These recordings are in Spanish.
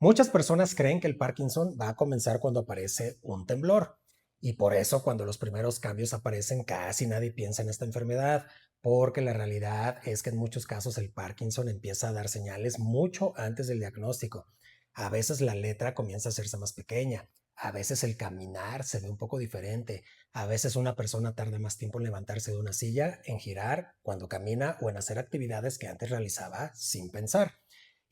Muchas personas creen que el Parkinson va a comenzar cuando aparece un temblor y por eso cuando los primeros cambios aparecen casi nadie piensa en esta enfermedad, porque la realidad es que en muchos casos el Parkinson empieza a dar señales mucho antes del diagnóstico. A veces la letra comienza a hacerse más pequeña, a veces el caminar se ve un poco diferente, a veces una persona tarda más tiempo en levantarse de una silla, en girar cuando camina o en hacer actividades que antes realizaba sin pensar.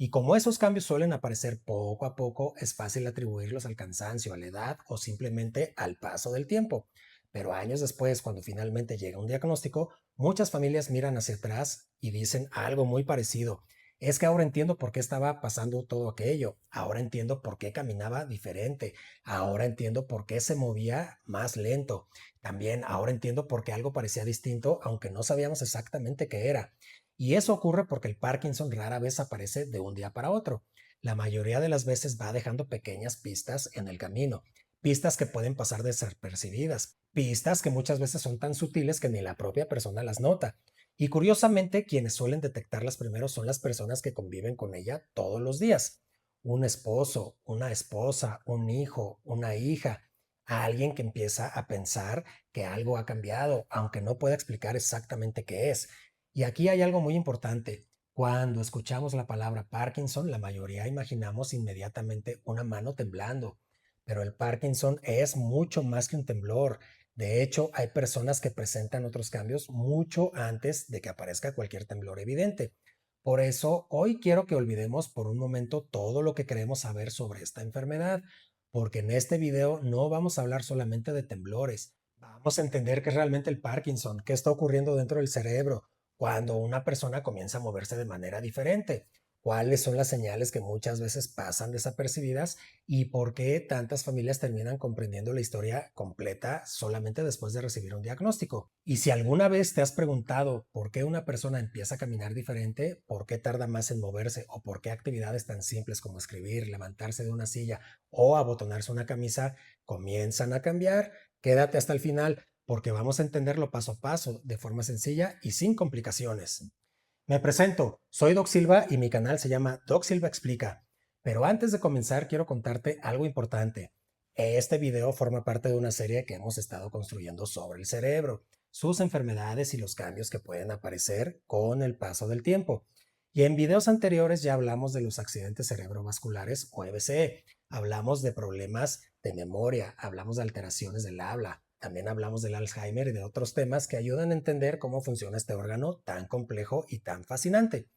Y como esos cambios suelen aparecer poco a poco, es fácil atribuirlos al cansancio, a la edad o simplemente al paso del tiempo. Pero años después, cuando finalmente llega un diagnóstico, muchas familias miran hacia atrás y dicen algo muy parecido. Es que ahora entiendo por qué estaba pasando todo aquello, ahora entiendo por qué caminaba diferente, ahora entiendo por qué se movía más lento, también ahora entiendo por qué algo parecía distinto, aunque no sabíamos exactamente qué era. Y eso ocurre porque el Parkinson rara vez aparece de un día para otro. La mayoría de las veces va dejando pequeñas pistas en el camino, pistas que pueden pasar desapercibidas, pistas que muchas veces son tan sutiles que ni la propia persona las nota. Y curiosamente, quienes suelen detectarlas primero son las personas que conviven con ella todos los días. Un esposo, una esposa, un hijo, una hija, alguien que empieza a pensar que algo ha cambiado, aunque no pueda explicar exactamente qué es. Y aquí hay algo muy importante. Cuando escuchamos la palabra Parkinson, la mayoría imaginamos inmediatamente una mano temblando, pero el Parkinson es mucho más que un temblor. De hecho, hay personas que presentan otros cambios mucho antes de que aparezca cualquier temblor evidente. Por eso, hoy quiero que olvidemos por un momento todo lo que queremos saber sobre esta enfermedad, porque en este video no vamos a hablar solamente de temblores. Vamos a entender qué es realmente el Parkinson, qué está ocurriendo dentro del cerebro, cuando una persona comienza a moverse de manera diferente, cuáles son las señales que muchas veces pasan desapercibidas y por qué tantas familias terminan comprendiendo la historia completa solamente después de recibir un diagnóstico. Y si alguna vez te has preguntado por qué una persona empieza a caminar diferente, por qué tarda más en moverse o por qué actividades tan simples como escribir, levantarse de una silla o abotonarse una camisa comienzan a cambiar, quédate hasta el final porque vamos a entenderlo paso a paso, de forma sencilla y sin complicaciones. Me presento, soy Doc Silva y mi canal se llama Doc Silva Explica. Pero antes de comenzar quiero contarte algo importante. Este video forma parte de una serie que hemos estado construyendo sobre el cerebro, sus enfermedades y los cambios que pueden aparecer con el paso del tiempo. Y en videos anteriores ya hablamos de los accidentes cerebrovasculares o EBC, hablamos de problemas de memoria, hablamos de alteraciones del habla, también hablamos del Alzheimer y de otros temas que ayudan a entender cómo funciona este órgano tan complejo y tan fascinante.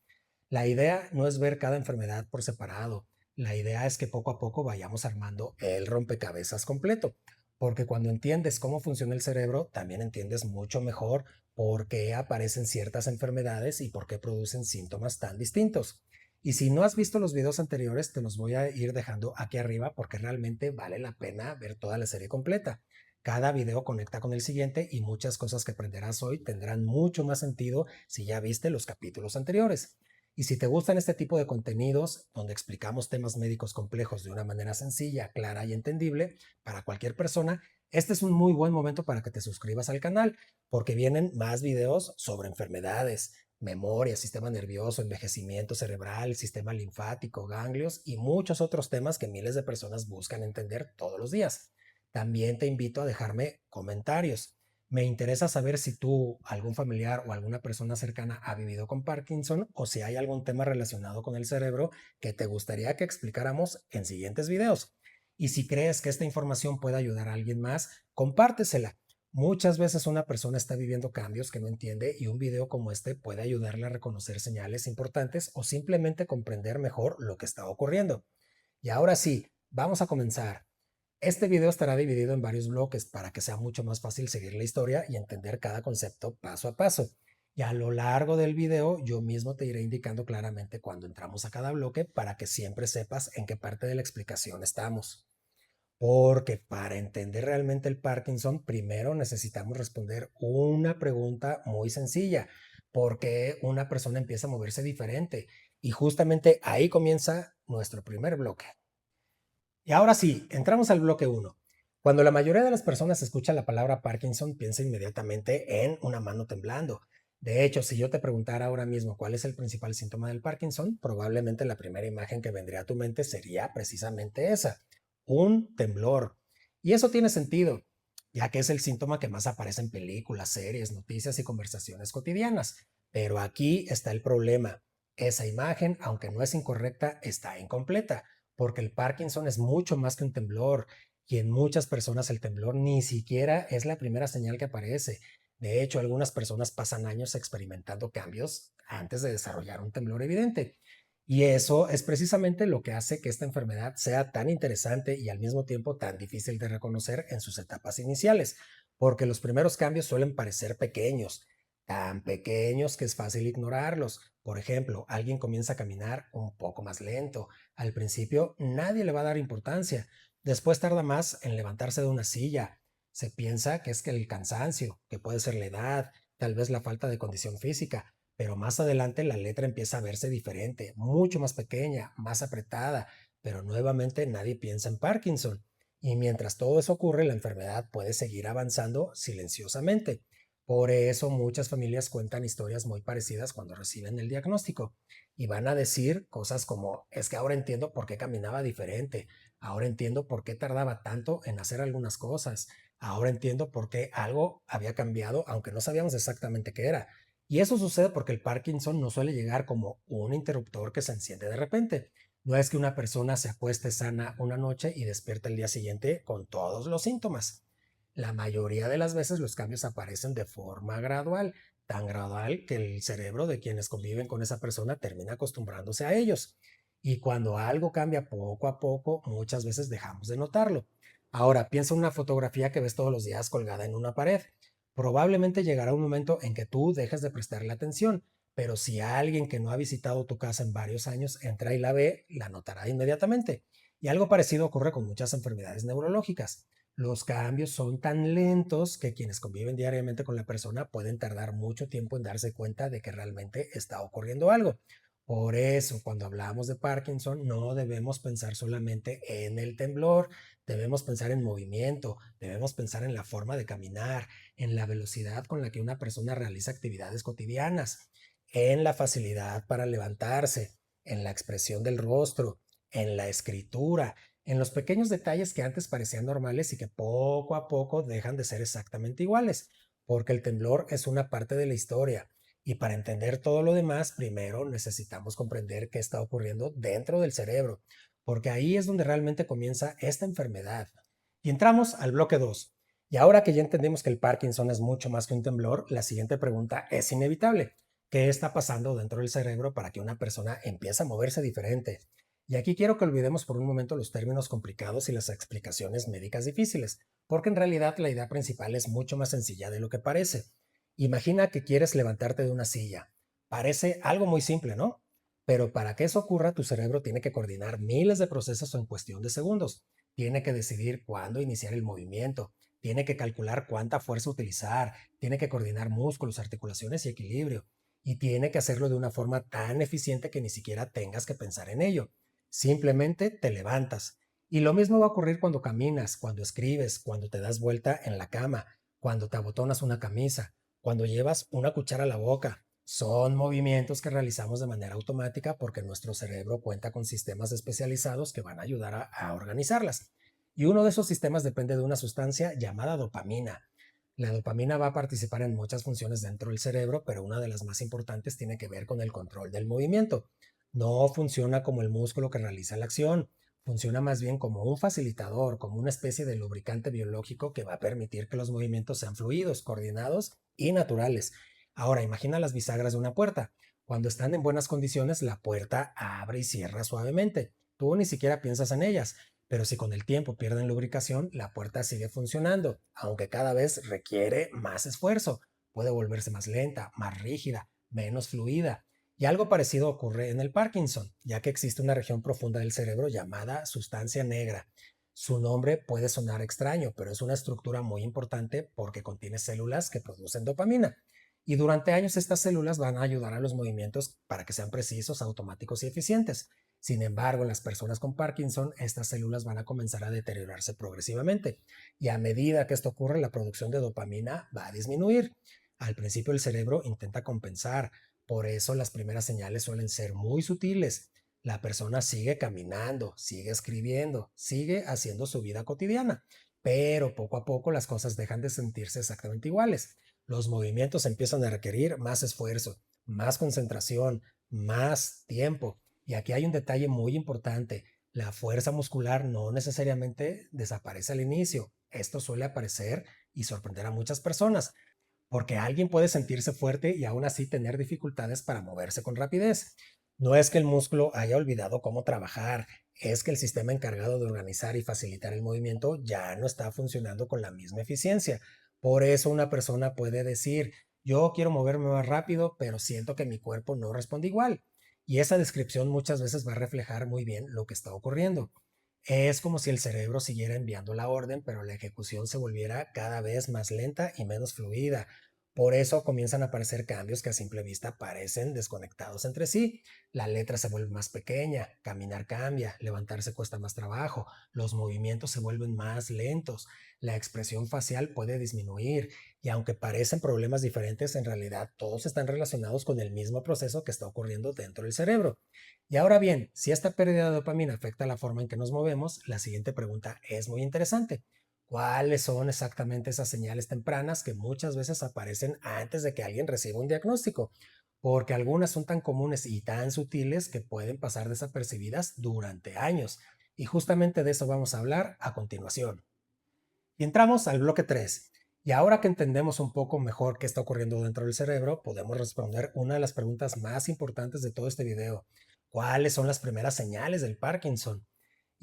La idea no es ver cada enfermedad por separado. La idea es que poco a poco vayamos armando el rompecabezas completo. Porque cuando entiendes cómo funciona el cerebro, también entiendes mucho mejor por qué aparecen ciertas enfermedades y por qué producen síntomas tan distintos. Y si no has visto los videos anteriores, te los voy a ir dejando aquí arriba porque realmente vale la pena ver toda la serie completa. Cada video conecta con el siguiente y muchas cosas que aprenderás hoy tendrán mucho más sentido si ya viste los capítulos anteriores. Y si te gustan este tipo de contenidos, donde explicamos temas médicos complejos de una manera sencilla, clara y entendible para cualquier persona, este es un muy buen momento para que te suscribas al canal, porque vienen más videos sobre enfermedades, memoria, sistema nervioso, envejecimiento cerebral, sistema linfático, ganglios y muchos otros temas que miles de personas buscan entender todos los días. También te invito a dejarme comentarios. Me interesa saber si tú, algún familiar o alguna persona cercana ha vivido con Parkinson o si hay algún tema relacionado con el cerebro que te gustaría que explicáramos en siguientes videos. Y si crees que esta información puede ayudar a alguien más, compártesela. Muchas veces una persona está viviendo cambios que no entiende y un video como este puede ayudarle a reconocer señales importantes o simplemente comprender mejor lo que está ocurriendo. Y ahora sí, vamos a comenzar. Este video estará dividido en varios bloques para que sea mucho más fácil seguir la historia y entender cada concepto paso a paso. Y a lo largo del video yo mismo te iré indicando claramente cuando entramos a cada bloque para que siempre sepas en qué parte de la explicación estamos. Porque para entender realmente el Parkinson, primero necesitamos responder una pregunta muy sencilla. ¿Por qué una persona empieza a moverse diferente? Y justamente ahí comienza nuestro primer bloque. Y ahora sí, entramos al bloque uno. Cuando la mayoría de las personas escucha la palabra Parkinson, piensa inmediatamente en una mano temblando. De hecho, si yo te preguntara ahora mismo cuál es el principal síntoma del Parkinson, probablemente la primera imagen que vendría a tu mente sería precisamente esa, un temblor. Y eso tiene sentido, ya que es el síntoma que más aparece en películas, series, noticias y conversaciones cotidianas. Pero aquí está el problema. Esa imagen, aunque no es incorrecta, está incompleta, porque el Parkinson es mucho más que un temblor, y en muchas personas el temblor ni siquiera es la primera señal que aparece. De hecho, algunas personas pasan años experimentando cambios antes de desarrollar un temblor evidente. Y eso es precisamente lo que hace que esta enfermedad sea tan interesante y al mismo tiempo tan difícil de reconocer en sus etapas iniciales, porque los primeros cambios suelen parecer pequeños, tan pequeños que es fácil ignorarlos. Por ejemplo, alguien comienza a caminar un poco más lento. Al principio nadie le va a dar importancia. Después tarda más en levantarse de una silla. Se piensa que es que el cansancio, que puede ser la edad, tal vez la falta de condición física, pero más adelante la letra empieza a verse diferente, mucho más pequeña, más apretada, pero nuevamente nadie piensa en Parkinson. Y mientras todo eso ocurre, la enfermedad puede seguir avanzando silenciosamente. Por eso muchas familias cuentan historias muy parecidas cuando reciben el diagnóstico y van a decir cosas como, es que ahora entiendo por qué caminaba diferente, ahora entiendo por qué tardaba tanto en hacer algunas cosas, ahora entiendo por qué algo había cambiado aunque no sabíamos exactamente qué era. Y eso sucede porque el Parkinson no suele llegar como un interruptor que se enciende de repente. No es que una persona se acueste sana una noche y despierte el día siguiente con todos los síntomas. La mayoría de las veces los cambios aparecen de forma gradual, tan gradual que el cerebro de quienes conviven con esa persona termina acostumbrándose a ellos. Y cuando algo cambia poco a poco, muchas veces dejamos de notarlo. Ahora, piensa en una fotografía que ves todos los días colgada en una pared. Probablemente llegará un momento en que tú dejes de prestarle atención, pero si alguien que no ha visitado tu casa en varios años entra y la ve, la notará inmediatamente. Y algo parecido ocurre con muchas enfermedades neurológicas. Los cambios son tan lentos que quienes conviven diariamente con la persona pueden tardar mucho tiempo en darse cuenta de que realmente está ocurriendo algo. Por eso, cuando hablamos de Parkinson, no debemos pensar solamente en el temblor, debemos pensar en movimiento, debemos pensar en la forma de caminar, en la velocidad con la que una persona realiza actividades cotidianas, en la facilidad para levantarse, en la expresión del rostro, en la escritura, en los pequeños detalles que antes parecían normales y que poco a poco dejan de ser exactamente iguales, porque el temblor es una parte de la historia. Y para entender todo lo demás, primero necesitamos comprender qué está ocurriendo dentro del cerebro, porque ahí es donde realmente comienza esta enfermedad. Y entramos al bloque 2. Y ahora que ya entendimos que el Parkinson es mucho más que un temblor, la siguiente pregunta es inevitable. ¿Qué está pasando dentro del cerebro para que una persona empiece a moverse diferente? Y aquí quiero que olvidemos por un momento los términos complicados y las explicaciones médicas difíciles, porque en realidad la idea principal es mucho más sencilla de lo que parece. Imagina que quieres levantarte de una silla. Parece algo muy simple, ¿no? Pero para que eso ocurra, tu cerebro tiene que coordinar miles de procesos en cuestión de segundos. Tiene que decidir cuándo iniciar el movimiento, tiene que calcular cuánta fuerza utilizar, tiene que coordinar músculos, articulaciones y equilibrio. Y tiene que hacerlo de una forma tan eficiente que ni siquiera tengas que pensar en ello. Simplemente te levantas. Y lo mismo va a ocurrir cuando caminas, cuando escribes, cuando te das vuelta en la cama, cuando te abotonas una camisa, cuando llevas una cuchara a la boca. Son movimientos que realizamos de manera automática porque nuestro cerebro cuenta con sistemas especializados que van a ayudar a organizarlas. Y uno de esos sistemas depende de una sustancia llamada dopamina. La dopamina va a participar en muchas funciones dentro del cerebro, pero una de las más importantes tiene que ver con el control del movimiento. No funciona como el músculo que realiza la acción, funciona más bien como un facilitador, como una especie de lubricante biológico que va a permitir que los movimientos sean fluidos, coordinados y naturales. Ahora, imagina las bisagras de una puerta. Cuando están en buenas condiciones, la puerta abre y cierra suavemente. Tú ni siquiera piensas en ellas, pero si con el tiempo pierden lubricación, la puerta sigue funcionando, aunque cada vez requiere más esfuerzo. Puede volverse más lenta, más rígida, menos fluida. Y algo parecido ocurre en el Parkinson, ya que existe una región profunda del cerebro llamada sustancia negra. Su nombre puede sonar extraño, pero es una estructura muy importante porque contiene células que producen dopamina. Y durante años estas células van a ayudar a los movimientos para que sean precisos, automáticos y eficientes. Sin embargo, en las personas con Parkinson, estas células van a comenzar a deteriorarse progresivamente y a medida que esto ocurre, la producción de dopamina va a disminuir. Al principio el cerebro intenta compensar, por eso las primeras señales suelen ser muy sutiles. La persona sigue caminando, sigue escribiendo, sigue haciendo su vida cotidiana, pero poco a poco las cosas dejan de sentirse exactamente iguales. Los movimientos empiezan a requerir más esfuerzo, más concentración, más tiempo. Y aquí hay un detalle muy importante. La fuerza muscular no necesariamente desaparece al inicio. Esto suele aparecer y sorprender a muchas personas, porque alguien puede sentirse fuerte y aún así tener dificultades para moverse con rapidez. No es que el músculo haya olvidado cómo trabajar, es que el sistema encargado de organizar y facilitar el movimiento ya no está funcionando con la misma eficiencia. Por eso una persona puede decir, yo quiero moverme más rápido, pero siento que mi cuerpo no responde igual. Y esa descripción muchas veces va a reflejar muy bien lo que está ocurriendo. Es como si el cerebro siguiera enviando la orden, pero la ejecución se volviera cada vez más lenta y menos fluida. Por eso comienzan a aparecer cambios que a simple vista parecen desconectados entre sí. La letra se vuelve más pequeña, caminar cambia, levantarse cuesta más trabajo, los movimientos se vuelven más lentos, la expresión facial puede disminuir y aunque parecen problemas diferentes, en realidad todos están relacionados con el mismo proceso que está ocurriendo dentro del cerebro. Y ahora bien, si esta pérdida de dopamina afecta la forma en que nos movemos, la siguiente pregunta es muy interesante. ¿Cuáles son exactamente esas señales tempranas que muchas veces aparecen antes de que alguien reciba un diagnóstico? Porque algunas son tan comunes y tan sutiles que pueden pasar desapercibidas durante años. Y justamente de eso vamos a hablar a continuación. Y entramos al bloque 3. Y ahora que entendemos un poco mejor qué está ocurriendo dentro del cerebro, podemos responder una de las preguntas más importantes de todo este video. ¿Cuáles son las primeras señales del Parkinson?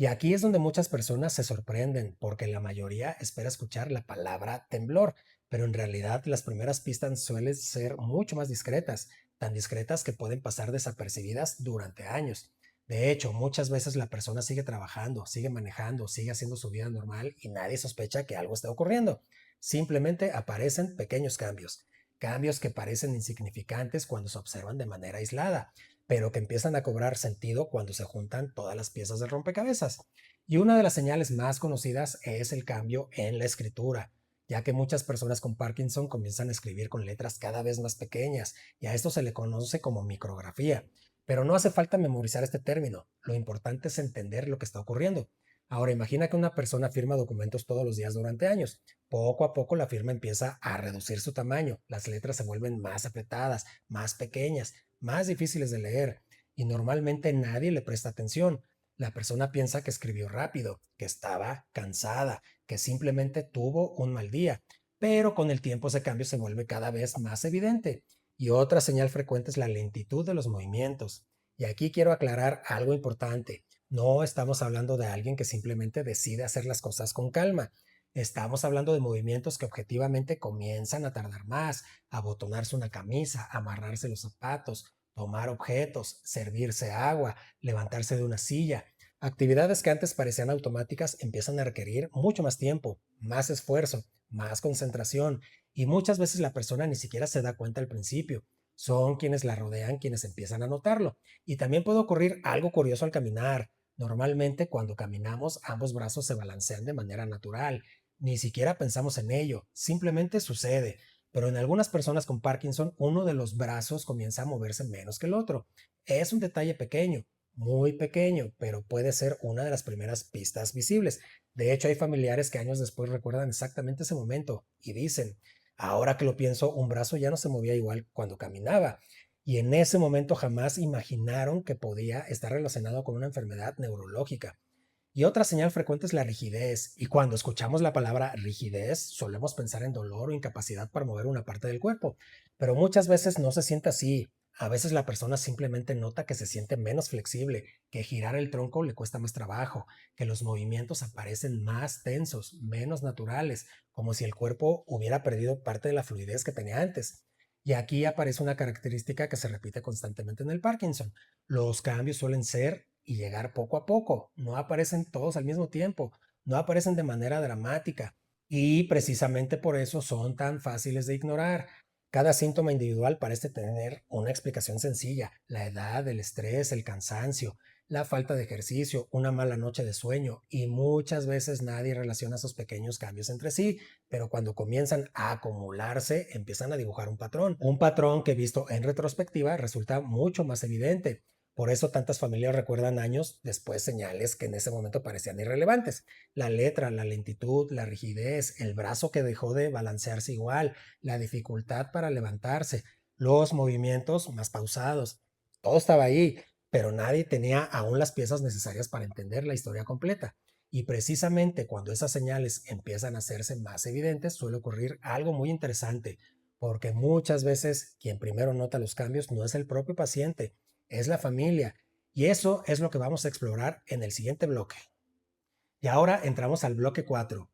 Y aquí es donde muchas personas se sorprenden, porque la mayoría espera escuchar la palabra temblor, pero en realidad las primeras pistas suelen ser mucho más discretas, tan discretas que pueden pasar desapercibidas durante años. De hecho, muchas veces la persona sigue trabajando, sigue manejando, sigue haciendo su vida normal y nadie sospecha que algo está ocurriendo. Simplemente aparecen pequeños cambios, cambios que parecen insignificantes cuando se observan de manera aislada, pero que empiezan a cobrar sentido cuando se juntan todas las piezas del rompecabezas. Y una de las señales más conocidas es el cambio en la escritura, ya que muchas personas con Parkinson comienzan a escribir con letras cada vez más pequeñas, y a esto se le conoce como micrografía. Pero no hace falta memorizar este término, lo importante es entender lo que está ocurriendo. Ahora imagina que una persona firma documentos todos los días durante años. Poco a poco la firma empieza a reducir su tamaño, las letras se vuelven más apretadas, más pequeñas, más difíciles de leer y normalmente nadie le presta atención. La persona piensa que escribió rápido, que estaba cansada, que simplemente tuvo un mal día, pero con el tiempo ese cambio se vuelve cada vez más evidente. Y otra señal frecuente es la lentitud de los movimientos. Y aquí quiero aclarar algo importante. No estamos hablando de alguien que simplemente decide hacer las cosas con calma. Estamos hablando de movimientos que objetivamente comienzan a tardar más, abotonarse una camisa, amarrarse los zapatos, tomar objetos, servirse agua, levantarse de una silla. Actividades que antes parecían automáticas empiezan a requerir mucho más tiempo, más esfuerzo, más concentración y muchas veces la persona ni siquiera se da cuenta al principio. Son quienes la rodean quienes empiezan a notarlo. Y también puede ocurrir algo curioso al caminar. Normalmente cuando caminamos ambos brazos se balancean de manera natural. Ni siquiera pensamos en ello, simplemente sucede. Pero en algunas personas con Parkinson, uno de los brazos comienza a moverse menos que el otro. Es un detalle pequeño, muy pequeño, pero puede ser una de las primeras pistas visibles. De hecho, hay familiares que años después recuerdan exactamente ese momento y dicen, ahora que lo pienso, un brazo ya no se movía igual cuando caminaba. Y en ese momento jamás imaginaron que podía estar relacionado con una enfermedad neurológica. Y otra señal frecuente es la rigidez. Y cuando escuchamos la palabra rigidez, solemos pensar en dolor o incapacidad para mover una parte del cuerpo. Pero muchas veces no se siente así. A veces la persona simplemente nota que se siente menos flexible, que girar el tronco le cuesta más trabajo, que los movimientos aparecen más tensos, menos naturales, como si el cuerpo hubiera perdido parte de la fluidez que tenía antes. Y aquí aparece una característica que se repite constantemente en el Parkinson. Los cambios suelen ser y llegar poco a poco, no aparecen todos al mismo tiempo, no aparecen de manera dramática y precisamente por eso son tan fáciles de ignorar. Cada síntoma individual parece tener una explicación sencilla, la edad, el estrés, el cansancio, la falta de ejercicio, una mala noche de sueño y muchas veces nadie relaciona esos pequeños cambios entre sí, pero cuando comienzan a acumularse empiezan a dibujar un patrón que visto en retrospectiva resulta mucho más evidente. Por eso tantas familias recuerdan años después señales que en ese momento parecían irrelevantes. La letra, la lentitud, la rigidez, el brazo que dejó de balancearse igual, la dificultad para levantarse, los movimientos más pausados. Todo estaba ahí, pero nadie tenía aún las piezas necesarias para entender la historia completa. Y precisamente cuando esas señales empiezan a hacerse más evidentes, suele ocurrir algo muy interesante, porque muchas veces quien primero nota los cambios no es el propio paciente, es la familia. Y eso es lo que vamos a explorar en el siguiente bloque. Y ahora entramos al bloque 4.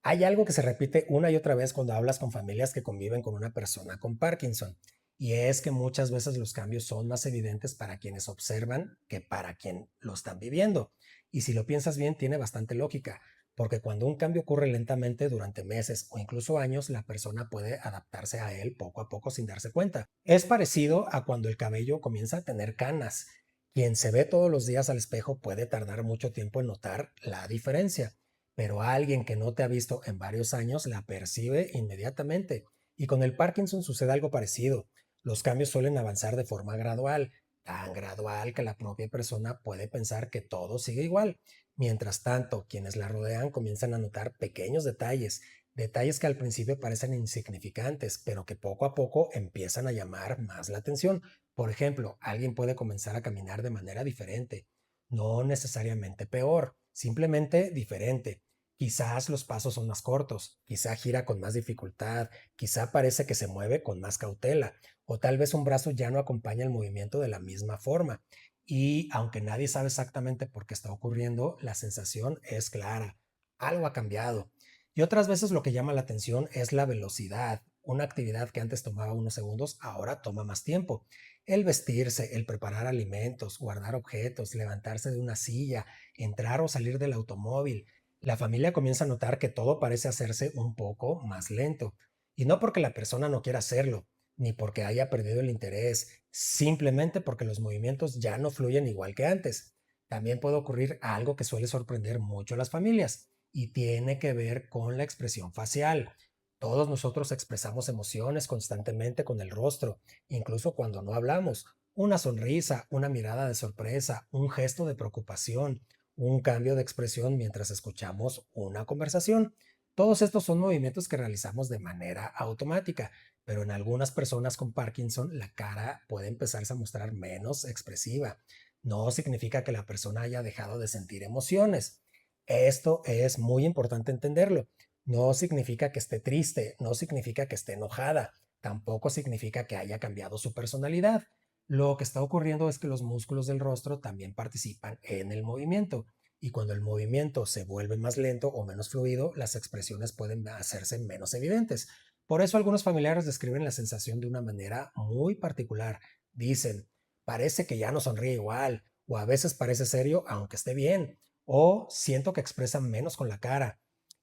Hay algo que se repite una y otra vez cuando hablas con familias que conviven con una persona con Parkinson, y es que muchas veces los cambios son más evidentes para quienes observan que para quien lo están viviendo. Y si lo piensas bien, tiene bastante lógica, porque cuando un cambio ocurre lentamente durante meses o incluso años, la persona puede adaptarse a él poco a poco sin darse cuenta. Es parecido a cuando el cabello comienza a tener canas. Quien se ve todos los días al espejo puede tardar mucho tiempo en notar la diferencia, pero alguien que no te ha visto en varios años la percibe inmediatamente. Y con el Parkinson sucede algo parecido. Los cambios suelen avanzar de forma gradual, tan gradual que la propia persona puede pensar que todo sigue igual. Mientras tanto, quienes la rodean comienzan a notar pequeños detalles, detalles que al principio parecen insignificantes, pero que poco a poco empiezan a llamar más la atención. Por ejemplo, alguien puede comenzar a caminar de manera diferente, no necesariamente peor, simplemente diferente. Quizás los pasos son más cortos, quizá gira con más dificultad, quizá parece que se mueve con más cautela, o tal vez un brazo ya no acompaña el movimiento de la misma forma. Y aunque nadie sabe exactamente por qué está ocurriendo, la sensación es clara. Algo ha cambiado. Y otras veces lo que llama la atención es la velocidad. Una actividad que antes tomaba unos segundos ahora toma más tiempo. El vestirse, el preparar alimentos, guardar objetos, levantarse de una silla, entrar o salir del automóvil. La familia comienza a notar que todo parece hacerse un poco más lento. Y no porque la persona no quiera hacerlo, ni porque haya perdido el interés, simplemente porque los movimientos ya no fluyen igual que antes. También puede ocurrir algo que suele sorprender mucho a las familias y tiene que ver con la expresión facial. Todos nosotros expresamos emociones constantemente con el rostro, incluso cuando no hablamos. Una sonrisa, una mirada de sorpresa, un gesto de preocupación, un cambio de expresión mientras escuchamos una conversación. Todos estos son movimientos que realizamos de manera automática, pero en algunas personas con Parkinson la cara puede empezarse a mostrar menos expresiva. No significa que la persona haya dejado de sentir emociones. Esto es muy importante entenderlo. No significa que esté triste, no significa que esté enojada, tampoco significa que haya cambiado su personalidad. Lo que está ocurriendo es que los músculos del rostro también participan en el movimiento, y cuando el movimiento se vuelve más lento o menos fluido, las expresiones pueden hacerse menos evidentes. Por eso algunos familiares describen la sensación de una manera muy particular. Dicen, parece que ya no sonríe igual, o a veces parece serio aunque esté bien, o siento que expresa menos con la cara.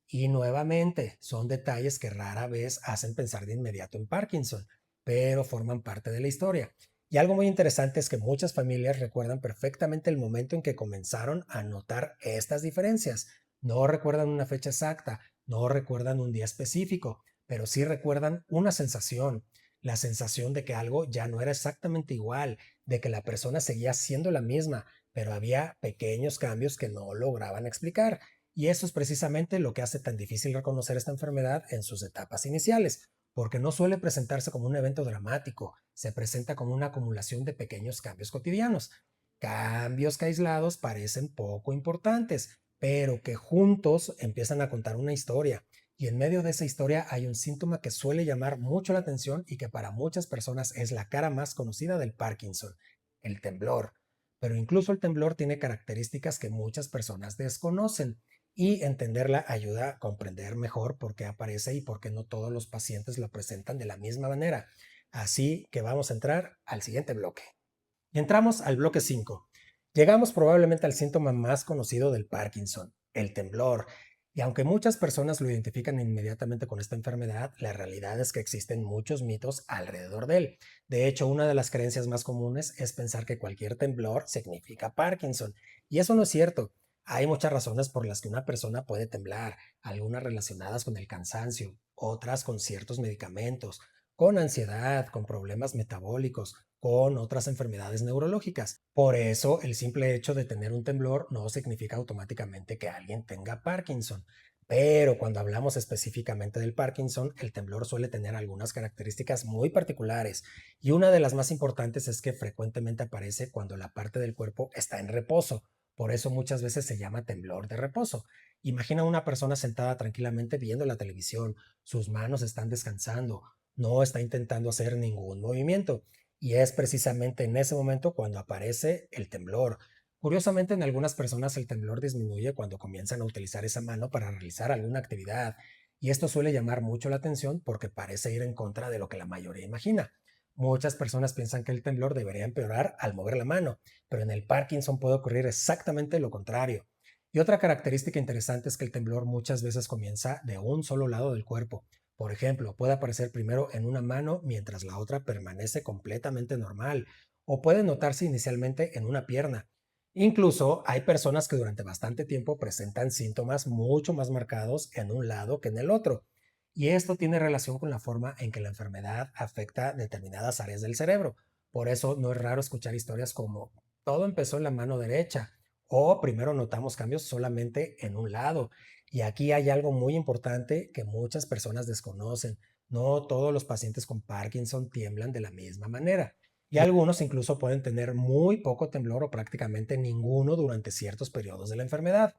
Y nuevamente, son detalles que rara vez hacen pensar de inmediato en Parkinson, pero forman parte de la historia. Y algo muy interesante es que muchas familias recuerdan perfectamente el momento en que comenzaron a notar estas diferencias. No recuerdan una fecha exacta, no recuerdan un día específico, pero sí recuerdan una sensación, la sensación de que algo ya no era exactamente igual, de que la persona seguía siendo la misma, pero había pequeños cambios que no lograban explicar. Y eso es precisamente lo que hace tan difícil reconocer esta enfermedad en sus etapas iniciales, porque no suele presentarse como un evento dramático, se presenta como una acumulación de pequeños cambios cotidianos. Cambios que aislados parecen poco importantes, pero que juntos empiezan a contar una historia. Y en medio de esa historia hay un síntoma que suele llamar mucho la atención y que para muchas personas es la cara más conocida del Parkinson, el temblor. Pero incluso el temblor tiene características que muchas personas desconocen, y entenderla ayuda a comprender mejor por qué aparece y por qué no todos los pacientes lo presentan de la misma manera. Así que vamos a entrar al siguiente bloque. Y entramos al bloque 5. Llegamos probablemente al síntoma más conocido del Parkinson, el temblor. Y aunque muchas personas lo identifican inmediatamente con esta enfermedad, la realidad es que existen muchos mitos alrededor de él. De hecho, una de las creencias más comunes es pensar que cualquier temblor significa Parkinson. Y eso no es cierto. Hay muchas razones por las que una persona puede temblar, algunas relacionadas con el cansancio, otras con ciertos medicamentos, con ansiedad, con problemas metabólicos, con otras enfermedades neurológicas. Por eso, el simple hecho de tener un temblor no significa automáticamente que alguien tenga Parkinson. Pero cuando hablamos específicamente del Parkinson, el temblor suele tener algunas características muy particulares y una de las más importantes es que frecuentemente aparece cuando la parte del cuerpo está en reposo. Por eso muchas veces se llama temblor de reposo. Imagina una persona sentada tranquilamente viendo la televisión, sus manos están descansando, no está intentando hacer ningún movimiento. Y es precisamente en ese momento cuando aparece el temblor. Curiosamente, en algunas personas el temblor disminuye cuando comienzan a utilizar esa mano para realizar alguna actividad. Y esto suele llamar mucho la atención porque parece ir en contra de lo que la mayoría imagina. Muchas personas piensan que el temblor debería empeorar al mover la mano, pero en el Parkinson puede ocurrir exactamente lo contrario. Y otra característica interesante es que el temblor muchas veces comienza de un solo lado del cuerpo. Por ejemplo, puede aparecer primero en una mano mientras la otra permanece completamente normal, o puede notarse inicialmente en una pierna. Incluso hay personas que durante bastante tiempo presentan síntomas mucho más marcados en un lado que en el otro. Y esto tiene relación con la forma en que la enfermedad afecta determinadas áreas del cerebro. Por eso no es raro escuchar historias como todo empezó en la mano derecha o primero notamos cambios solamente en un lado. Y aquí hay algo muy importante que muchas personas desconocen. No todos los pacientes con Parkinson tiemblan de la misma manera. Y algunos incluso pueden tener muy poco temblor o prácticamente ninguno durante ciertos periodos de la enfermedad.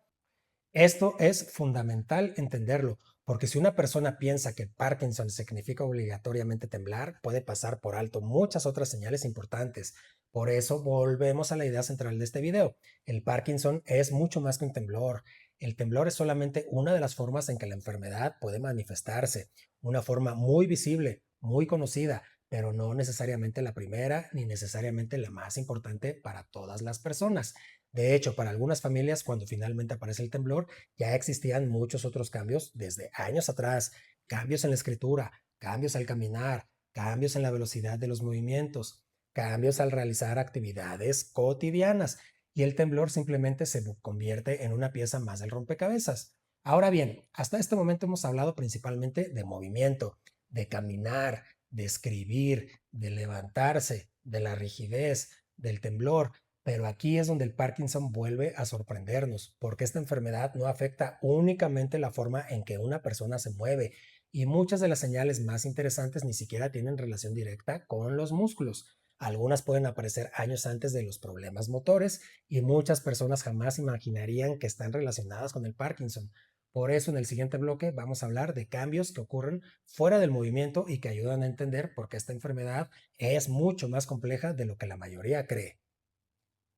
Esto es fundamental entenderlo, porque si una persona piensa que Parkinson significa obligatoriamente temblar, puede pasar por alto muchas otras señales importantes. Por eso volvemos a la idea central de este video. El Parkinson es mucho más que un temblor. El temblor es solamente una de las formas en que la enfermedad puede manifestarse, una forma muy visible, muy conocida, pero no necesariamente la primera ni necesariamente la más importante para todas las personas. De hecho, para algunas familias, cuando finalmente aparece el temblor, ya existían muchos otros cambios desde años atrás, cambios en la escritura, cambios al caminar, cambios en la velocidad de los movimientos, cambios al realizar actividades cotidianas, y el temblor simplemente se convierte en una pieza más del rompecabezas. Ahora bien, hasta este momento hemos hablado principalmente de movimiento, de caminar, de escribir, de levantarse, de la rigidez, del temblor. Pero aquí es donde el Parkinson vuelve a sorprendernos, porque esta enfermedad no afecta únicamente la forma en que una persona se mueve, y muchas de las señales más interesantes ni siquiera tienen relación directa con los músculos. Algunas pueden aparecer años antes de los problemas motores y muchas personas jamás imaginarían que están relacionadas con el Parkinson. Por eso en el siguiente bloque vamos a hablar de cambios que ocurren fuera del movimiento y que ayudan a entender por qué esta enfermedad es mucho más compleja de lo que la mayoría cree.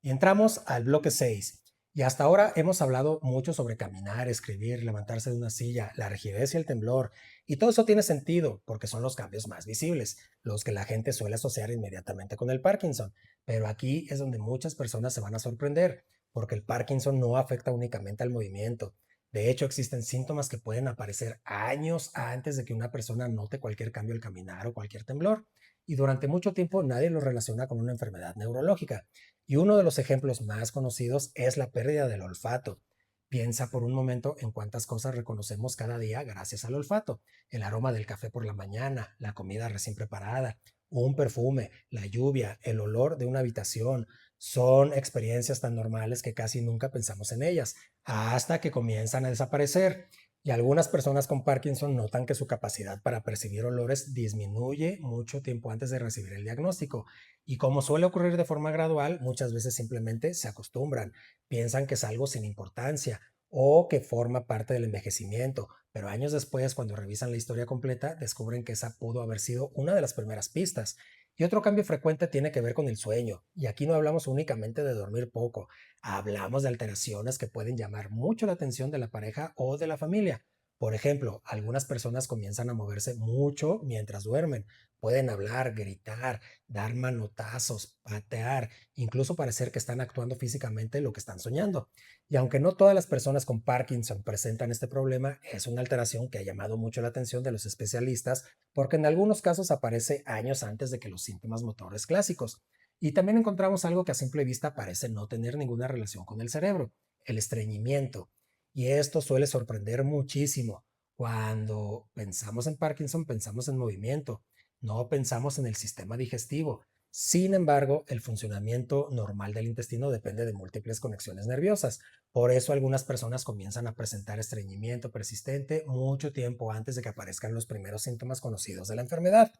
Y entramos al bloque 6. Y hasta ahora hemos hablado mucho sobre caminar, escribir, levantarse de una silla, la rigidez y el temblor. Y todo eso tiene sentido porque son los cambios más visibles, los que la gente suele asociar inmediatamente con el Parkinson. Pero aquí es donde muchas personas se van a sorprender, porque el Parkinson no afecta únicamente al movimiento. De hecho, existen síntomas que pueden aparecer años antes de que una persona note cualquier cambio al caminar o cualquier temblor. Y durante mucho tiempo nadie lo relaciona con una enfermedad neurológica. Y uno de los ejemplos más conocidos es la pérdida del olfato. Piensa por un momento en cuántas cosas reconocemos cada día gracias al olfato. El aroma del café por la mañana, la comida recién preparada, un perfume, la lluvia, el olor de una habitación. Son experiencias tan normales que casi nunca pensamos en ellas, hasta que comienzan a desaparecer. Y algunas personas con Parkinson notan que su capacidad para percibir olores disminuye mucho tiempo antes de recibir el diagnóstico. Y como suele ocurrir de forma gradual, muchas veces simplemente se acostumbran, piensan que es algo sin importancia o que forma parte del envejecimiento, pero años después, cuando revisan la historia completa, descubren que esa pudo haber sido una de las primeras pistas. Y otro cambio frecuente tiene que ver con el sueño, y aquí no hablamos únicamente de dormir poco, hablamos de alteraciones que pueden llamar mucho la atención de la pareja o de la familia. Por ejemplo, algunas personas comienzan a moverse mucho mientras duermen. Pueden hablar, gritar, dar manotazos, patear, incluso parecer que están actuando físicamente lo que están soñando. Y aunque no todas las personas con Parkinson presentan este problema, es una alteración que ha llamado mucho la atención de los especialistas porque en algunos casos aparece años antes de que los síntomas motores clásicos. Y también encontramos algo que a simple vista parece no tener ninguna relación con el cerebro, el estreñimiento. Y esto suele sorprender muchísimo. Cuando pensamos en Parkinson, pensamos en movimiento, no pensamos en el sistema digestivo. Sin embargo, el funcionamiento normal del intestino depende de múltiples conexiones nerviosas. Por eso algunas personas comienzan a presentar estreñimiento persistente mucho tiempo antes de que aparezcan los primeros síntomas conocidos de la enfermedad.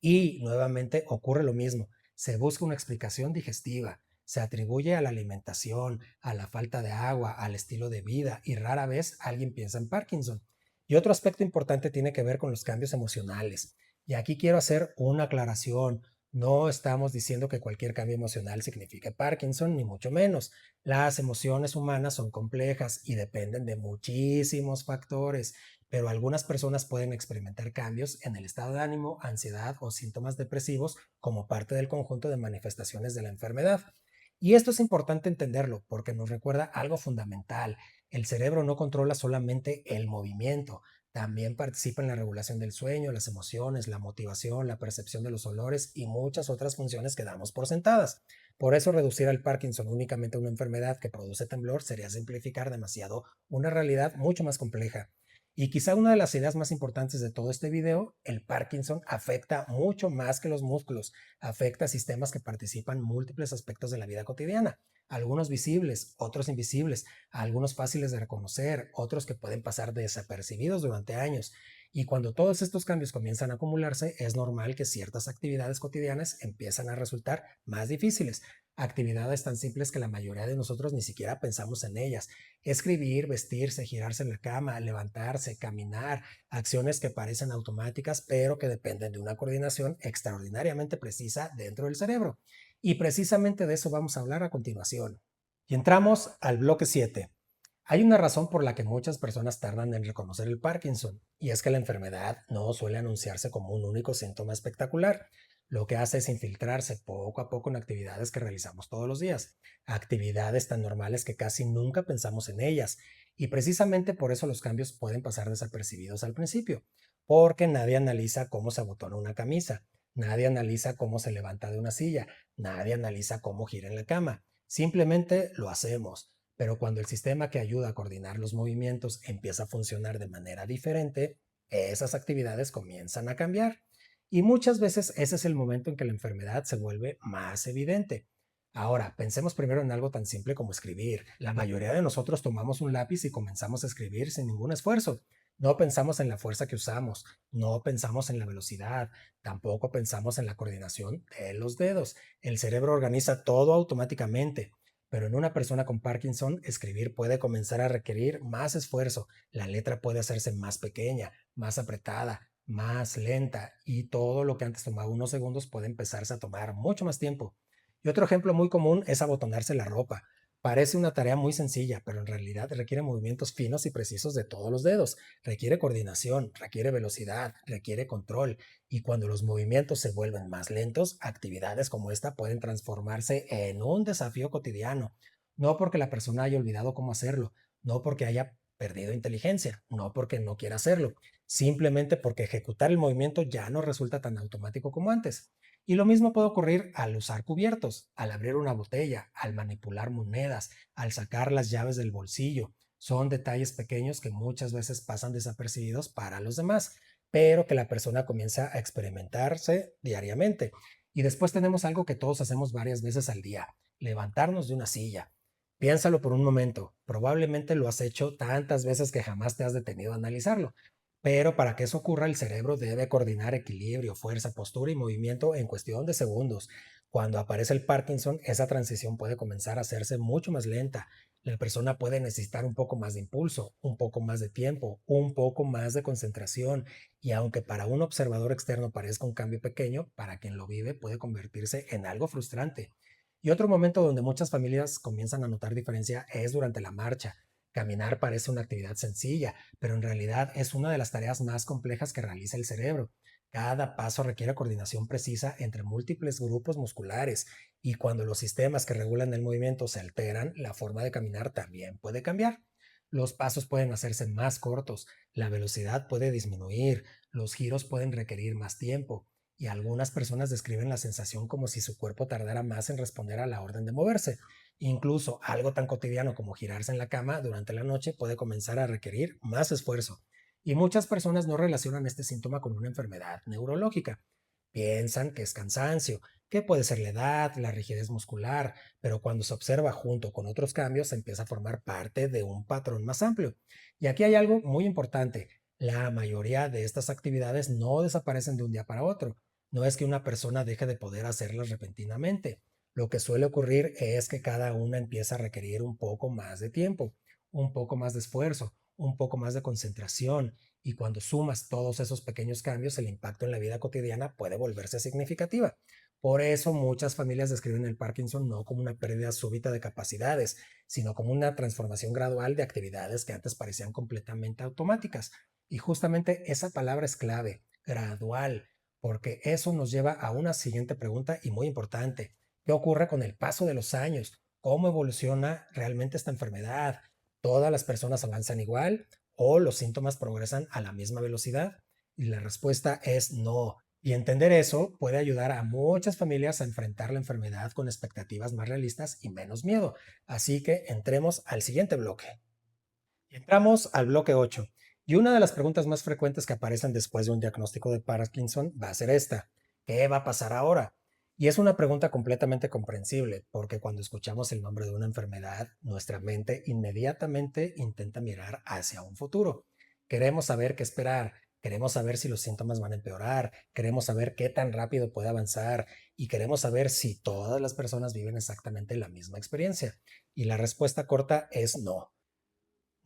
Y nuevamente ocurre lo mismo. Se busca una explicación digestiva, se atribuye a la alimentación, a la falta de agua, al estilo de vida y rara vez alguien piensa en Parkinson. Y otro aspecto importante tiene que ver con los cambios emocionales. Y aquí quiero hacer una aclaración. No estamos diciendo que cualquier cambio emocional signifique Parkinson, ni mucho menos. Las emociones humanas son complejas y dependen de muchísimos factores, pero algunas personas pueden experimentar cambios en el estado de ánimo, ansiedad o síntomas depresivos como parte del conjunto de manifestaciones de la enfermedad. Y esto es importante entenderlo porque nos recuerda algo fundamental. El cerebro no controla solamente el movimiento, también participa en la regulación del sueño, las emociones, la motivación, la percepción de los olores y muchas otras funciones que damos por sentadas. Por eso reducir al Parkinson únicamente a una enfermedad que produce temblor sería simplificar demasiado una realidad mucho más compleja. Y quizá una de las ideas más importantes de todo este video, el Parkinson afecta mucho más que los músculos, afecta a sistemas que participan en múltiples aspectos de la vida cotidiana, algunos visibles, otros invisibles, algunos fáciles de reconocer, otros que pueden pasar desapercibidos durante años. Y cuando todos estos cambios comienzan a acumularse, es normal que ciertas actividades cotidianas empiezan a resultar más difíciles. Actividades tan simples que la mayoría de nosotros ni siquiera pensamos en ellas. Escribir, vestirse, girarse en la cama, levantarse, caminar, acciones que parecen automáticas, pero que dependen de una coordinación extraordinariamente precisa dentro del cerebro. Y precisamente de eso vamos a hablar a continuación. Y entramos al bloque 7. Hay una razón por la que muchas personas tardan en reconocer el Parkinson, y es que la enfermedad no suele anunciarse como un único síntoma espectacular. Lo que hace es infiltrarse poco a poco en actividades que realizamos todos los días, actividades tan normales que casi nunca pensamos en ellas, y precisamente por eso los cambios pueden pasar desapercibidos al principio, porque nadie analiza cómo se abotona una camisa, nadie analiza cómo se levanta de una silla, nadie analiza cómo gira en la cama, simplemente lo hacemos. Pero cuando el sistema que ayuda a coordinar los movimientos empieza a funcionar de manera diferente, esas actividades comienzan a cambiar. Y muchas veces ese es el momento en que la enfermedad se vuelve más evidente. Ahora, pensemos primero en algo tan simple como escribir. La mayoría de nosotros tomamos un lápiz y comenzamos a escribir sin ningún esfuerzo. No pensamos en la fuerza que usamos, no pensamos en la velocidad, tampoco pensamos en la coordinación de los dedos. El cerebro organiza todo automáticamente. Pero en una persona con Parkinson, escribir puede comenzar a requerir más esfuerzo. La letra puede hacerse más pequeña, más apretada, más lenta y todo lo que antes tomaba unos segundos puede empezarse a tomar mucho más tiempo. Y otro ejemplo muy común es abotonarse la ropa. Parece una tarea muy sencilla, pero en realidad requiere movimientos finos y precisos de todos los dedos. Requiere coordinación, requiere velocidad, requiere control. Y cuando los movimientos se vuelven más lentos, actividades como esta pueden transformarse en un desafío cotidiano. No porque la persona haya olvidado cómo hacerlo, no porque haya perdido inteligencia, no porque no quiera hacerlo, simplemente porque ejecutar el movimiento ya no resulta tan automático como antes. Y lo mismo puede ocurrir al usar cubiertos, al abrir una botella, al manipular monedas, al sacar las llaves del bolsillo. Son detalles pequeños que muchas veces pasan desapercibidos para los demás, pero que la persona comienza a experimentarse diariamente. Y después tenemos algo que todos hacemos varias veces al día, levantarnos de una silla. Piénsalo por un momento, probablemente lo has hecho tantas veces que jamás te has detenido a analizarlo. Pero para que eso ocurra, el cerebro debe coordinar equilibrio, fuerza, postura y movimiento en cuestión de segundos. Cuando aparece el Parkinson, esa transición puede comenzar a hacerse mucho más lenta. La persona puede necesitar un poco más de impulso, un poco más de tiempo, un poco más de concentración. Y aunque para un observador externo parezca un cambio pequeño, para quien lo vive puede convertirse en algo frustrante. Y otro momento donde muchas familias comienzan a notar diferencia es durante la marcha. Caminar parece una actividad sencilla, pero en realidad es una de las tareas más complejas que realiza el cerebro. Cada paso requiere coordinación precisa entre múltiples grupos musculares y cuando los sistemas que regulan el movimiento se alteran, la forma de caminar también puede cambiar. Los pasos pueden hacerse más cortos, la velocidad puede disminuir, los giros pueden requerir más tiempo y algunas personas describen la sensación como si su cuerpo tardara más en responder a la orden de moverse. Incluso algo tan cotidiano como girarse en la cama durante la noche puede comenzar a requerir más esfuerzo. Y muchas personas no relacionan este síntoma con una enfermedad neurológica. Piensan que es cansancio, que puede ser la edad, la rigidez muscular, pero cuando se observa junto con otros cambios se empieza a formar parte de un patrón más amplio. Y aquí hay algo muy importante. La mayoría de estas actividades no desaparecen de un día para otro. No es que una persona deje de poder hacerlas repentinamente. Lo que suele ocurrir es que cada una empieza a requerir un poco más de tiempo, un poco más de esfuerzo, un poco más de concentración, y cuando sumas todos esos pequeños cambios, el impacto en la vida cotidiana puede volverse significativa. Por eso muchas familias describen el Parkinson no como una pérdida súbita de capacidades, sino como una transformación gradual de actividades que antes parecían completamente automáticas. Y justamente esa palabra es clave, gradual, porque eso nos lleva a una siguiente pregunta y muy importante. ¿Qué ocurre con el paso de los años? ¿Cómo evoluciona realmente esta enfermedad? ¿Todas las personas avanzan igual o los síntomas progresan a la misma velocidad? Y la respuesta es no. Y entender eso puede ayudar a muchas familias a enfrentar la enfermedad con expectativas más realistas y menos miedo. Así que entremos al siguiente bloque. Y entramos al bloque 8. Y una de las preguntas más frecuentes que aparecen después de un diagnóstico de Parkinson va a ser esta. ¿Qué va a pasar ahora? Y es una pregunta completamente comprensible, porque cuando escuchamos el nombre de una enfermedad, nuestra mente inmediatamente intenta mirar hacia un futuro. Queremos saber qué esperar, queremos saber si los síntomas van a empeorar, queremos saber qué tan rápido puede avanzar y queremos saber si todas las personas viven exactamente la misma experiencia. Y la respuesta corta es no.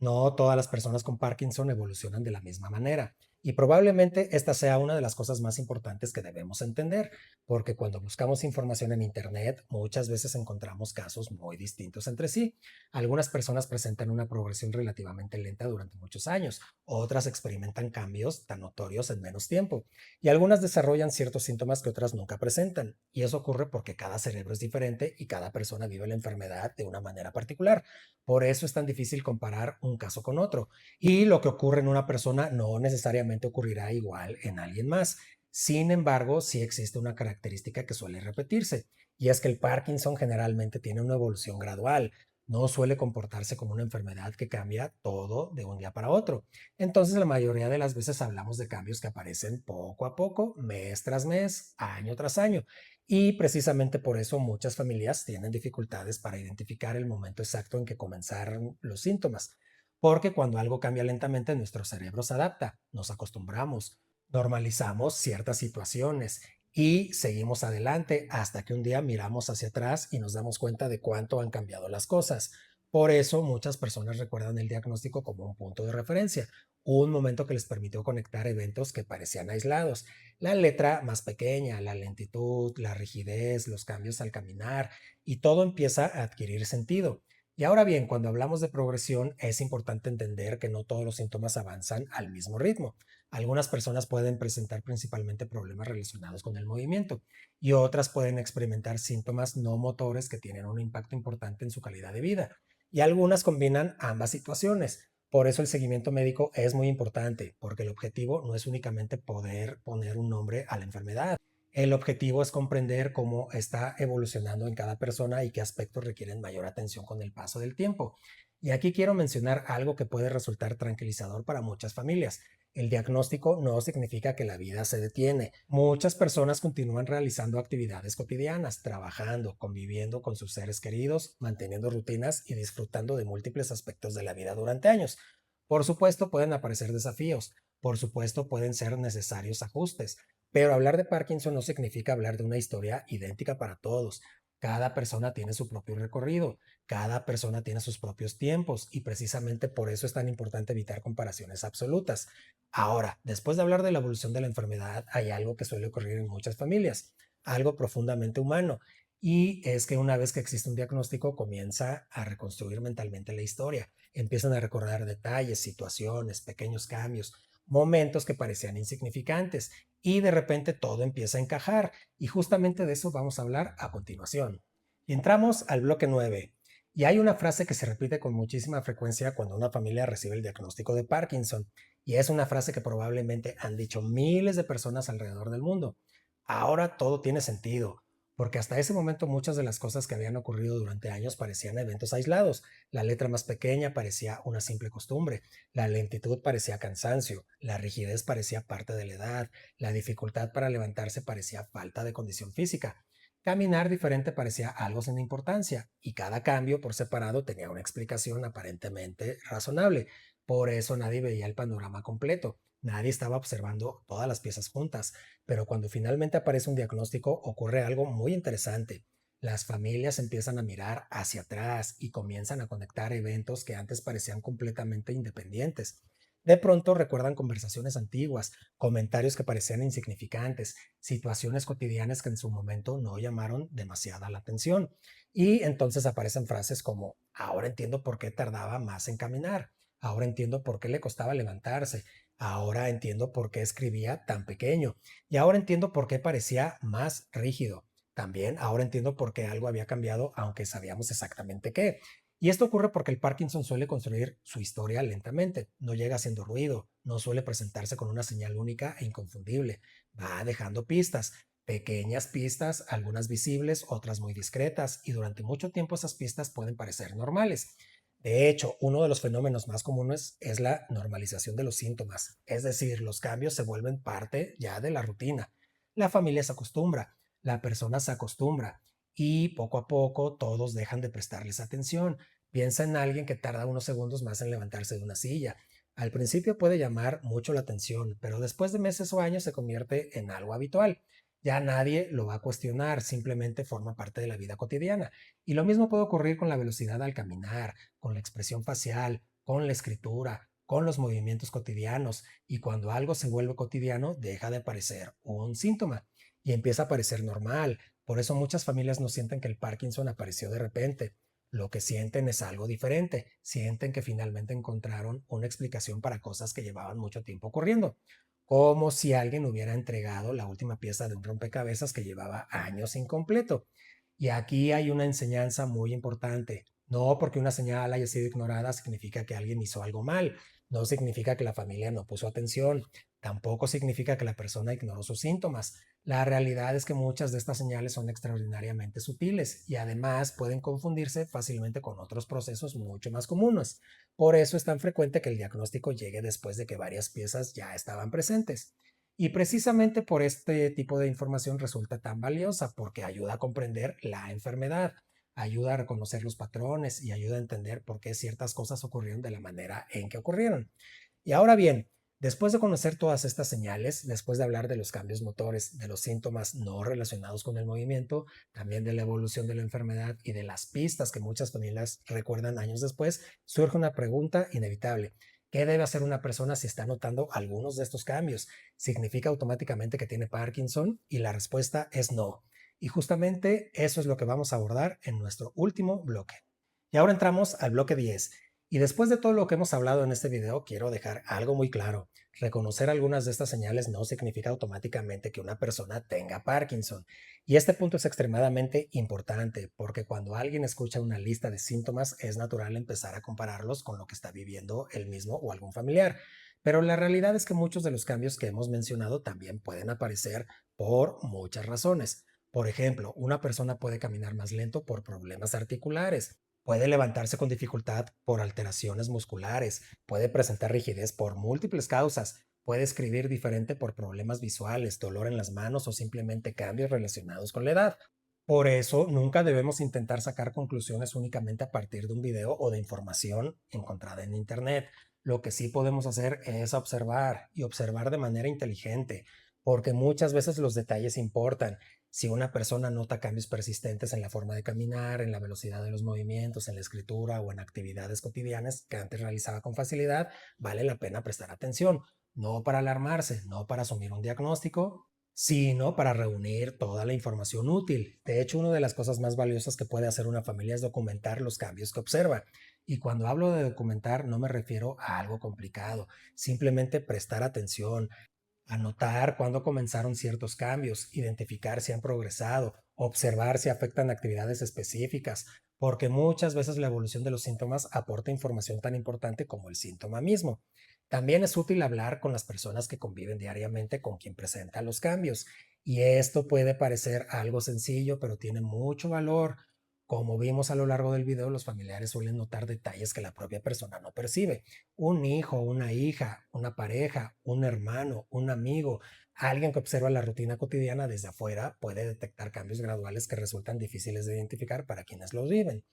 No todas las personas con Parkinson evolucionan de la misma manera. Y probablemente esta sea una de las cosas más importantes que debemos entender, porque cuando buscamos información en Internet, muchas veces encontramos casos muy distintos entre sí. Algunas personas presentan una progresión relativamente lenta durante muchos años, otras experimentan cambios tan notorios en menos tiempo, y algunas desarrollan ciertos síntomas que otras nunca presentan. Y eso ocurre porque cada cerebro es diferente y cada persona vive la enfermedad de una manera particular. Por eso es tan difícil comparar un caso con otro. Y lo que ocurre en una persona no necesariamente ocurrirá igual en alguien más. Sin embargo, sí existe una característica que suele repetirse, y es que el Parkinson generalmente tiene una evolución gradual. No suele comportarse como una enfermedad que cambia todo de un día para otro. Entonces, la mayoría de las veces hablamos de cambios que aparecen poco a poco, mes tras mes, año tras año. Y precisamente por eso muchas familias tienen dificultades para identificar el momento exacto en que comenzaron los síntomas, porque cuando algo cambia lentamente nuestro cerebro se adapta, nos acostumbramos, normalizamos ciertas situaciones y seguimos adelante hasta que un día miramos hacia atrás y nos damos cuenta de cuánto han cambiado las cosas. Por eso muchas personas recuerdan el diagnóstico como un punto de referencia, un momento que les permitió conectar eventos que parecían aislados, la letra más pequeña, la lentitud, la rigidez, los cambios al caminar, y todo empieza a adquirir sentido. Y ahora bien, cuando hablamos de progresión, es importante entender que no todos los síntomas avanzan al mismo ritmo. Algunas personas pueden presentar principalmente problemas relacionados con el movimiento y otras pueden experimentar síntomas no motores que tienen un impacto importante en su calidad de vida. Y algunas combinan ambas situaciones. Por eso el seguimiento médico es muy importante, porque el objetivo no es únicamente poder poner un nombre a la enfermedad. El objetivo es comprender cómo está evolucionando en cada persona y qué aspectos requieren mayor atención con el paso del tiempo. Y aquí quiero mencionar algo que puede resultar tranquilizador para muchas familias. El diagnóstico no significa que la vida se detiene. Muchas personas continúan realizando actividades cotidianas, trabajando, conviviendo con sus seres queridos, manteniendo rutinas y disfrutando de múltiples aspectos de la vida durante años. Por supuesto, pueden aparecer desafíos, por supuesto, pueden ser necesarios ajustes, pero hablar de Parkinson no significa hablar de una historia idéntica para todos. Cada persona tiene su propio recorrido, cada persona tiene sus propios tiempos y precisamente por eso es tan importante evitar comparaciones absolutas. Ahora, después de hablar de la evolución de la enfermedad, hay algo que suele ocurrir en muchas familias, algo profundamente humano, Y es que una vez que existe un diagnóstico, comienza a reconstruir mentalmente la historia. Empiezan a recordar detalles, situaciones, pequeños cambios, momentos que parecían insignificantes y de repente todo empieza a encajar. Y justamente de eso vamos a hablar a continuación. Y entramos al bloque 9. Y hay una frase que se repite con muchísima frecuencia cuando una familia recibe el diagnóstico de Parkinson. Y es una frase que probablemente han dicho miles de personas alrededor del mundo. Ahora todo tiene sentido, porque hasta ese momento muchas de las cosas que habían ocurrido durante años parecían eventos aislados. La letra más pequeña parecía una simple costumbre, la lentitud parecía cansancio, la rigidez parecía parte de la edad, la dificultad para levantarse parecía falta de condición física. Caminar diferente parecía algo sin importancia y cada cambio por separado tenía una explicación aparentemente razonable. Por eso nadie veía el panorama completo. Nadie estaba observando todas las piezas juntas. Pero cuando finalmente aparece un diagnóstico, ocurre algo muy interesante. Las familias empiezan a mirar hacia atrás y comienzan a conectar eventos que antes parecían completamente independientes. De pronto recuerdan conversaciones antiguas, comentarios que parecían insignificantes, situaciones cotidianas que en su momento no llamaron demasiada la atención. Y entonces aparecen frases como, ahora entiendo por qué tardaba más en caminar, ahora entiendo por qué le costaba levantarse, ahora entiendo por qué escribía tan pequeño y ahora entiendo por qué parecía más rígido. También ahora entiendo por qué algo había cambiado, aunque sabíamos exactamente qué. Y esto ocurre porque el Parkinson suele construir su historia lentamente, no llega haciendo ruido, no suele presentarse con una señal única e inconfundible, va dejando pistas, pequeñas pistas, algunas visibles, otras muy discretas, y durante mucho tiempo esas pistas pueden parecer normales. De hecho, uno de los fenómenos más comunes es la normalización de los síntomas, es decir, los cambios se vuelven parte ya de la rutina. La familia se acostumbra, la persona se acostumbra y poco a poco todos dejan de prestarles atención. Piensa en alguien que tarda unos segundos más en levantarse de una silla. Al principio puede llamar mucho la atención, pero después de meses o años se convierte en algo habitual. Ya nadie lo va a cuestionar, simplemente forma parte de la vida cotidiana. Y lo mismo puede ocurrir con la velocidad al caminar, con la expresión facial, con la escritura, con los movimientos cotidianos. Y cuando algo se vuelve cotidiano, deja de parecer un síntoma y empieza a parecer normal. Por eso muchas familias no sienten que el Parkinson apareció de repente. Lo que sienten es algo diferente. Sienten que finalmente encontraron una explicación para cosas que llevaban mucho tiempo ocurriendo. Como si alguien hubiera entregado la última pieza de un rompecabezas que llevaba años incompleto. Y aquí hay una enseñanza muy importante. No porque una señal haya sido ignorada significa que alguien hizo algo mal. No significa que la familia no puso atención. Tampoco significa que la persona ignoró sus síntomas. La realidad es que muchas de estas señales son extraordinariamente sutiles y además pueden confundirse fácilmente con otros procesos mucho más comunes. Por eso es tan frecuente que el diagnóstico llegue después de que varias piezas ya estaban presentes. Y precisamente por este tipo de información resulta tan valiosa porque ayuda a comprender la enfermedad, ayuda a reconocer los patrones y ayuda a entender por qué ciertas cosas ocurrieron de la manera en que ocurrieron. Y ahora bien, después de conocer todas estas señales, después de hablar de los cambios motores, de los síntomas no relacionados con el movimiento, también de la evolución de la enfermedad y de las pistas que muchas familias recuerdan años después, surge una pregunta inevitable. ¿Qué debe hacer una persona si está notando algunos de estos cambios? ¿Significa automáticamente que tiene Parkinson? Y la respuesta es no. Y justamente eso es lo que vamos a abordar en nuestro último bloque. Y ahora entramos al bloque 10. Y después de todo lo que hemos hablado en este video, quiero dejar algo muy claro. Reconocer algunas de estas señales no significa automáticamente que una persona tenga Parkinson. Y este punto es extremadamente importante porque cuando alguien escucha una lista de síntomas es natural empezar a compararlos con lo que está viviendo él mismo o algún familiar. Pero la realidad es que muchos de los cambios que hemos mencionado también pueden aparecer por muchas razones. Por ejemplo, una persona puede caminar más lento por problemas articulares, puede levantarse con dificultad por alteraciones musculares, puede presentar rigidez por múltiples causas, puede escribir diferente por problemas visuales, dolor en las manos o simplemente cambios relacionados con la edad. Por eso, nunca debemos intentar sacar conclusiones únicamente a partir de un video o de información encontrada en Internet. Lo que sí podemos hacer es observar y observar de manera inteligente, porque muchas veces los detalles importan. Si una persona nota cambios persistentes en la forma de caminar, en la velocidad de los movimientos, en la escritura o en actividades cotidianas que antes realizaba con facilidad, vale la pena prestar atención, no para alarmarse, no para asumir un diagnóstico, sino para reunir toda la información útil. De hecho, una de las cosas más valiosas que puede hacer una familia es documentar los cambios que observa. Y cuando hablo de documentar, no me refiero a algo complicado, simplemente prestar atención, anotar cuándo comenzaron ciertos cambios, identificar si han progresado, observar si afectan actividades específicas, porque muchas veces la evolución de los síntomas aporta información tan importante como el síntoma mismo. También es útil hablar con las personas que conviven diariamente con quien presenta los cambios. Y esto puede parecer algo sencillo, pero tiene mucho valor. Como vimos a lo largo del video, los familiares suelen notar detalles que la propia persona no percibe. Un hijo, una hija, una pareja, un hermano, un amigo, alguien que observa la rutina cotidiana desde afuera puede detectar cambios graduales que resultan difíciles de identificar para quienes los viven.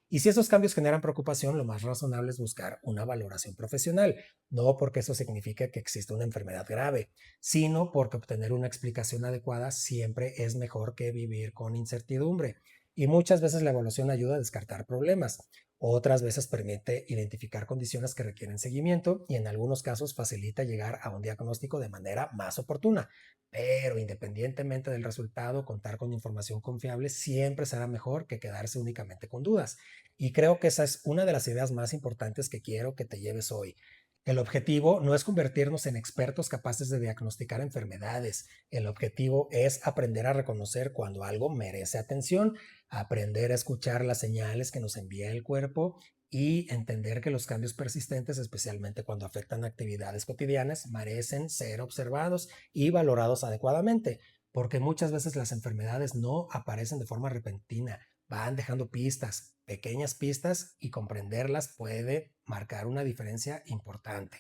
Y si esos cambios generan preocupación, lo más razonable es buscar una valoración profesional, no porque eso signifique que existe una enfermedad grave, sino porque obtener una explicación adecuada siempre es mejor que vivir con incertidumbre. Y muchas veces la evaluación ayuda a descartar problemas, otras veces permite identificar condiciones que requieren seguimiento y en algunos casos facilita llegar a un diagnóstico de manera más oportuna. Pero independientemente del resultado, contar con información confiable siempre será mejor que quedarse únicamente con dudas. Y creo que esa es una de las ideas más importantes que quiero que te lleves hoy. El objetivo no es convertirnos en expertos capaces de diagnosticar enfermedades. El objetivo es aprender a reconocer cuando algo merece atención, aprender a escuchar las señales que nos envía el cuerpo y entender que los cambios persistentes, especialmente cuando afectan actividades cotidianas, merecen ser observados y valorados adecuadamente, porque muchas veces las enfermedades no aparecen de forma repentina, van dejando pistas, pequeñas pistas, y comprenderlas puede marcar una diferencia importante.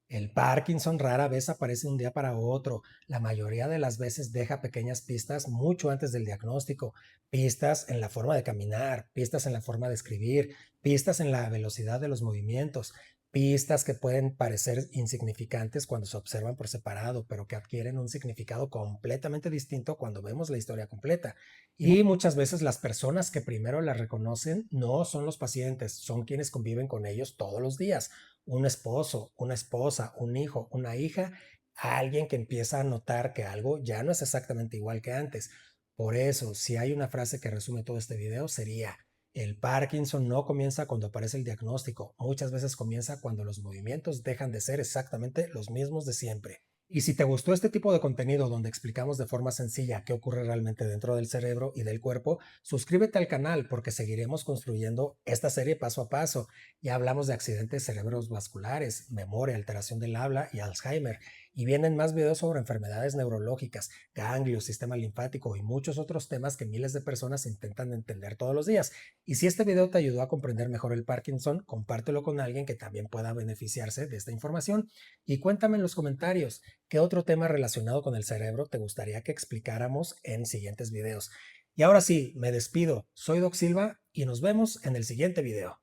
El Parkinson rara vez aparece de un día para otro. La mayoría de las veces deja pequeñas pistas mucho antes del diagnóstico. Pistas en la forma de caminar, pistas en la forma de escribir, pistas en la velocidad de los movimientos, pistas que pueden parecer insignificantes cuando se observan por separado, pero que adquieren un significado completamente distinto cuando vemos la historia completa. Y muchas veces las personas que primero las reconocen no son los pacientes, son quienes conviven con ellos todos los días. Un esposo, una esposa, un hijo, una hija, alguien que empieza a notar que algo ya no es exactamente igual que antes. Por eso, si hay una frase que resume todo este video, sería: el Parkinson no comienza cuando aparece el diagnóstico, muchas veces comienza cuando los movimientos dejan de ser exactamente los mismos de siempre. Y si te gustó este tipo de contenido donde explicamos de forma sencilla qué ocurre realmente dentro del cerebro y del cuerpo, suscríbete al canal porque seguiremos construyendo esta serie paso a paso. Ya hablamos de accidentes cerebrovasculares, memoria, alteración del habla y Alzheimer. Y vienen más videos sobre enfermedades neurológicas, ganglios, sistema linfático y muchos otros temas que miles de personas intentan entender todos los días. Y si este video te ayudó a comprender mejor el Parkinson, compártelo con alguien que también pueda beneficiarse de esta información. Y cuéntame en los comentarios qué otro tema relacionado con el cerebro te gustaría que explicáramos en siguientes videos. Y ahora sí, me despido. Soy Doc Silva y nos vemos en el siguiente video.